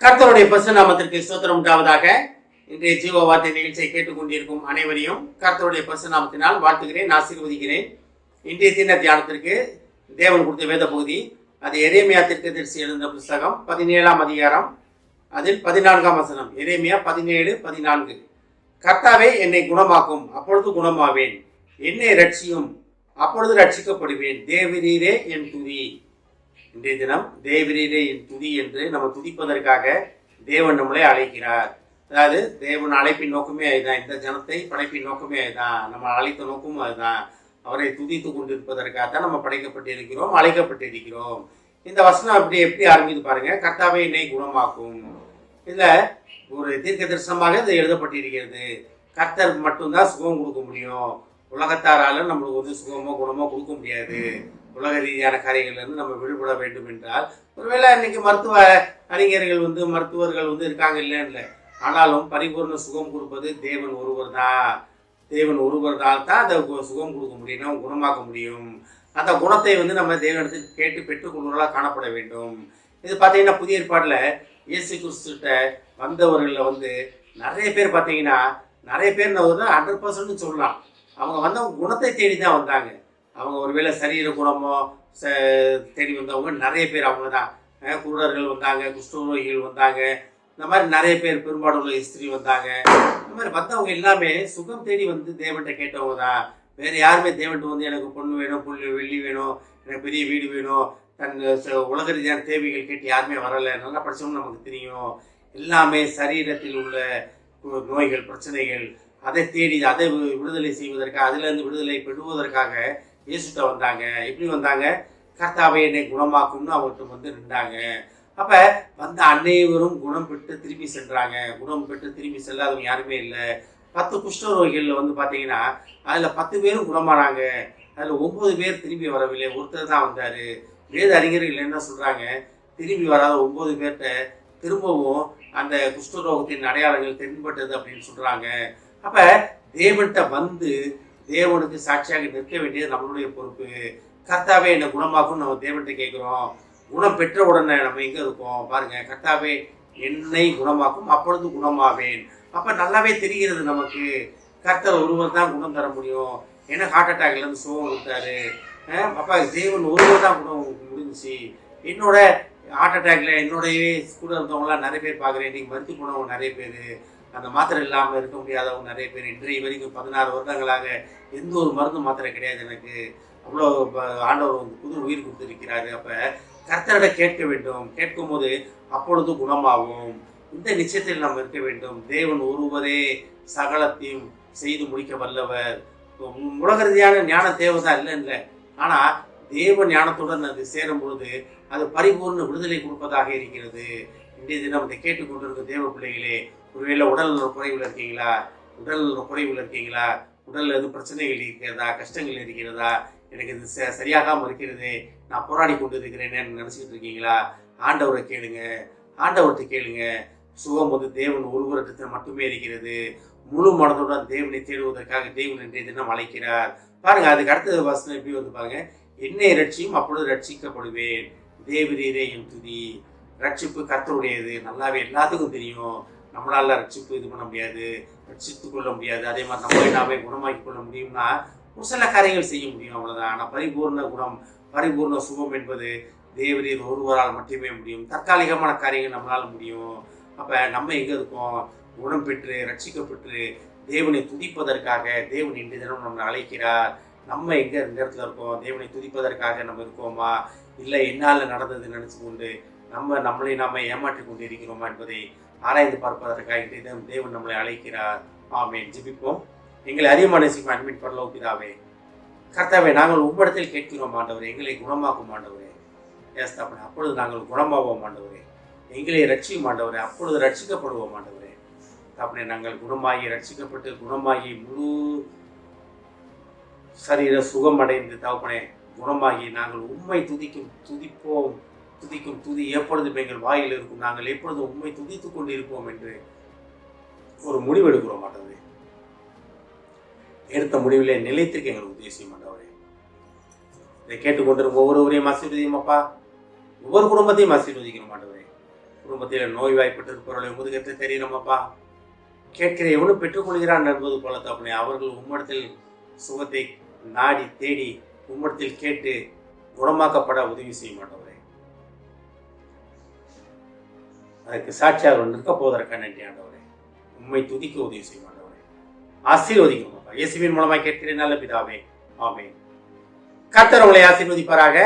கர்த்தருடைய பரிசுத்த நாமத்திற்கு ஸ்தோத்திரம் உண்டாவதாக. இன்றைய ஜீவ வார்த்தை நிகழ்ச்சியை கேட்டுக்கொண்டிருக்கும் அனைவரையும் கர்த்தருடைய பரிசுத்த நாமத்தினால் வாழ்த்துகிறேன், ஆசீர்வதிக்கிறேன். இன்றைய தின தியானத்திற்கு தேவன் கொடுத்த வேத பகுதி அது எரேமியா தீர்க்கதரிசி எழுதின புஸ்தகம் 17ஆம் அதிகாரம், அதில் 14ஆம் வசனம். எரேமியா 17:14. கர்த்தாவே என்னை குணமாக்கும், அப்பொழுது குணமாவேன். என்னை ரட்சியும், அப்பொழுது ரட்சிக்கப்படுவேன். தேவரீரே என் துதி. இன்றைய தினம் தேவரீரே என் துதி என்று நம்ம துதிப்பதற்காக தேவன் நம்மளை அழைக்கிறார். அதாவது தேவன் அழைப்பின் நோக்கமே அதுதான். இந்த ஜனத்தை படைப்பின் நோக்கமே அதுதான். நம்ம அழைத்த நோக்கமும் அதுதான். அவரை துதித்து கொண்டிருப்பதற்காகத்தான் நம்ம படைக்கப்பட்டிருக்கிறோம், அழைக்கப்பட்டிருக்கிறோம். இந்த வசனம் எப்படி ஆரம்பித்து பாருங்க. கர்த்தாவே என்னை குணமாக்கும். இதுல ஒரு தீர்க்க தரிசனமாக இது எழுதப்பட்டிருக்கிறது. கர்த்தர் மட்டும்தான் சுகம் கொடுக்க முடியும். உலகத்தாரால நம்மளுக்கு சுகமோ குணமோ கொடுக்க முடியாது. உலக ரீதியான காரியங்கள்ல இருந்து நம்ம விடுபட வேண்டும் என்றால், ஒருவேளை இன்னைக்கு மருத்துவ அறிஞர்கள் மருத்துவர்கள் இருக்காங்க இல்லை, ஆனாலும் பரிபூர்ண சுகம் கொடுப்பது தேவன் ஒருவர் தான். தேவன் ஒருவர்தான் தான் அந்த சுகம் கொடுக்க முடியும், நம்ம குணமாக்க முடியும். அந்த குணத்தை நம்ம தேவனிடத்துக்கு கேட்டு பெற்றுக்கொள்வர்களாக காணப்பட வேண்டும். இது பார்த்தீங்கன்னா புதிய ஏற்பாட்டில் இயேசு கிறிஸ்துட்ட வந்தவர்களில் நிறைய பேர் பார்த்தீங்கன்னா, நிறைய பேர் 100% சொல்லலாம். அவங்க குணத்தை தேடி தான் வந்தாங்க. அவங்க ஒருவேளை சரீர குணமோ தேடி வந்தவங்க நிறைய பேர் அவங்க தான். குருடர்கள் வந்தாங்க, குஷ்டரோகிகள் வந்தாங்க, இந்த மாதிரி நிறைய பேர், பெரும்பாடுள்ள ஸ்திரீ வந்தாங்க. இந்த மாதிரி வந்தவங்க எல்லாமே சுகம் தேடி தேவன்கிட்ட கேட்டவங்க தான். வேறு யாருமே தேவன்ட்டு எனக்கு பொண்ணு வேணும், வெள்ளி வேணும், எனக்கு பெரிய வீடு வேணும், தன் உலக ரீதியான தேவைகள் கேட்டு யாருமே வரலை. நல்லா படித்தவங்க நமக்கு தெரியும். எல்லாமே சரீரத்தில் உள்ள நோய்கள், பிரச்சனைகள், அதை தேடி அதை விடுதலை செய்வதற்காக, அதிலிருந்து விடுதலை பெறுவதற்காக இயேசுட்ட வந்தாங்க. எப்படி வந்தாங்க? கர்த்தாவை என்னை குணமாக்கும்னு அவர்கிட்ட நின்றாங்க. அப்ப அனைவரும் குணம் பெற்று திரும்பி சென்றாங்க. குணம் பெற்று திரும்பி செல்லாதவங்க யாருமே இல்லை. 10 குஷ்டரோகிகள் பார்த்தீங்கன்னா அதுல 10 பேரும் குணமானாங்க. அதுல 9 பேர் திரும்பி வரவில்லை, ஒருத்தர் தான் வந்தாரு. வேத அறிஞர்கள் என்ன சொல்றாங்க? திரும்பி வராத 9 பேர்கிட்ட திரும்பவும் அந்த குஷ்டரோகத்தின் அடையாளங்கள் தென்பட்டது அப்படின்னு சொல்றாங்க. அப்ப தேவன்கிட்ட தேவனுக்கு சாட்சியாக நிற்க வேண்டியது நம்மளுடைய பொறுப்பு. கர்த்தாவே என்னை குணமாக்கும் நம்ம தேவன்கிட்ட கேட்கிறோம். குணம் பெற்ற உடனே நம்ம எங்க இருக்கோம் பாருங்க. கர்த்தாவே என்னை குணமாக்கும், அப்பொழுது குணமாவேன். அப்ப நல்லாவே தெரிகிறது நமக்கு, கர்த்தர் ஒருவர் தான் குணம் தர முடியும். ஏன்னா ஹார்ட் அட்டாக்ல இருந்து சுகம் கொடுத்தாரு. அப்ப தேவன் ஒருவர் தான் குணம் முடிஞ்சிச்சு. என்னோட ஹார்ட் அட்டாக்ல என்னோடய கூட இருந்தவங்களாம் நிறைய பேர் பார்க்குறேன். இன்னைக்கு மருத்துவ போனவங்க நிறைய பேர், அந்த மாத்திரை இல்லாமல் இருக்க முடியாதவங்க நிறைய பேர். இன்றைய வரைக்கும் 16 வருடங்களாக எந்த ஒரு மருந்து மாத்திரை கிடையாது எனக்கு. அவ்வளோ ஆண்டவர் புது உயிர் கொடுத்துருக்கிறாரு. அப்போ கர்த்தரிட கேட்க வேண்டும். கேட்கும் போது அப்பொழுது குணமாகும். இந்த நிச்சயத்தில் நாம் இருக்க வேண்டும். தேவன் ஒருவரே சகலத்தையும் செய்து முடிக்க வல்லவர். உலக ரீதியான ஞான தேவைதான் இல்லை, ஆனால் தேவ ஞானத்துடன் அது சேரும் பொழுது அது பரிபூர்ண விடுதலை கொடுப்பதாக இருக்கிறது. இன்றைய தினம் அதை கேட்டுக்கொண்டிருக்க தேவ பிள்ளைகளே, ஒருவேளை உடல் குறைவில் இருக்கீங்களா? உடல் எதுவும் பிரச்சனைகள் இருக்கிறதா? கஷ்டங்கள் இருக்கிறதா? எனக்கு இது சரியாகாமல் இருக்கிறது, நான் போராடி கொண்டு இருக்கிறேன்னு நினச்சிக்கிட்டு இருக்கீங்களா? ஆண்டவர்கிட்ட கேளுங்க. சுகம் தேவன் ஒருவரிடத்தில் மட்டுமே இருக்கிறது. முழு மனதுடன் தேவனை தேடுவதற்காக தேவன் இன்றைய தினம் அழைக்கிறார். பாருங்க, அதுக்கு அடுத்த வசனம் எப்படி பாருங்க. என்னை ரட்சியும், அப்பொழுது ரட்சிக்கப்படுவேன். தேவரீரே என் துதி. ரட்சிப்பு கர்த்தருடையது. நல்லாவே எல்லாத்துக்கும் தெரியும். நம்மளால ரட்சிப்பு இது பண்ண முடியாது, ரட்சித்து கொள்ள முடியாது. அதே மாதிரி நம்மளே நாமே குணமாக்கி கொள்ள முடியும்னா ஒரு சில காரியங்கள் செய்ய முடியும், அவ்வளவுதான். ஆனால் பரிபூர்ண குணம், பரிபூர்ண சுகம் என்பது தேவரீர் ஒருவரால் மட்டுமே முடியும். தற்காலிகமான காரியங்கள் நம்மளால முடியும். அப்ப நம்ம எங்க இருக்கோம்? குணம் பெற்று ரட்சிக்கப்பட்டு தேவனை துதிப்பதற்காக தேவன் இன்றைய தினம் நம்மளை அழைக்கிறார். நம்ம எங்க இந்த இடத்துல இருக்கோம்? தேவனை துதிப்பதற்காக நம்ம இருக்கோமா, இல்லை என்னால் நடந்தது நினைச்சு கொண்டு நம்மளை நாம ஏமாற்றி கொண்டு இருக்கிறோமா என்பதை ஆராய்ந்து பார்ப்பதற்காக இன்றைய தினம் தேவன் நம்மளை அழைக்கிறார். ஆமென். ஜெபிப்போம். எங்களை அதிகமாக நேசிக்கும் அன்பின் பரலோக பிதாவே, கர்த்தாவே, நாங்கள் உம்மிடத்தில் கேட்கிறோம் ஆண்டவரே, எங்களை குணமாக்கும் ஆண்டவரே. ஏஸ்தாப்பனே, அப்பொழுது நாங்கள் குணமாவோம் ஆண்டவரே. எங்களை ரட்சியும் ஆண்டவரே, அப்பொழுது ரட்சிக்கப்படுவோம் ஆண்டவரே. தாப்பனே, நாங்கள் குணமாகி ரட்சிக்கப்பட்டு குணமாகி முழு சரீர சுகம் அடைந்து தாப்பனே குணமாகி நாங்கள் உம்மை துதிப்போம். துதிக்கும் துதி எப்பொழுது எங்கள் வாயில் இருக்கும். நாங்கள் எப்பொழுது உண்மை துதித்துக் கொண்டு இருப்போம் என்று ஒரு முடிவெடுக்கிறோம் ஆண்டவரே. எடுத்த முடிவிலே நிலைத்திருக்க எங்களுக்கு உத்தேசியம் ஆண்டவரே. இதை கேட்டுக்கொண்டிருக்கும் ஒவ்வொருவரையும் ஆசீர்வதியும் அப்பா. ஒவ்வொரு குடும்பத்தையும் ஆசீர்வதிக்கிறோம் ஆண்டவரே. குடும்பத்தில் நோய்வாய்ப்பட்டிருப்பவர்களை முதுகத்தை தெரியணுமாப்பா. கேட்கிற எவனும் பெற்றுக்கொள்கிறான் என்பது போல தப்புனே அவர்கள் உம்மிடத்தில் சுகத்தை நாடி தேடி உம்மிடத்தில் கேட்டு குணமாக்கப்பட உதவி செய்ய மாட்டவரே. அதற்கு சாட்சியாக நிற்க போவதற்காக நன்றி ஆண்டவரே. உம்மை துதிக்க உதவி செய்ய மாட்டவரே. ஆசீர்வதிக்கும் இயேசுவின் மூலமாக கேட்கிறேன் நல்ல பிதாவே, ஆமென். கர்த்தர் உங்களை ஆசீர்வதிப்பாராக.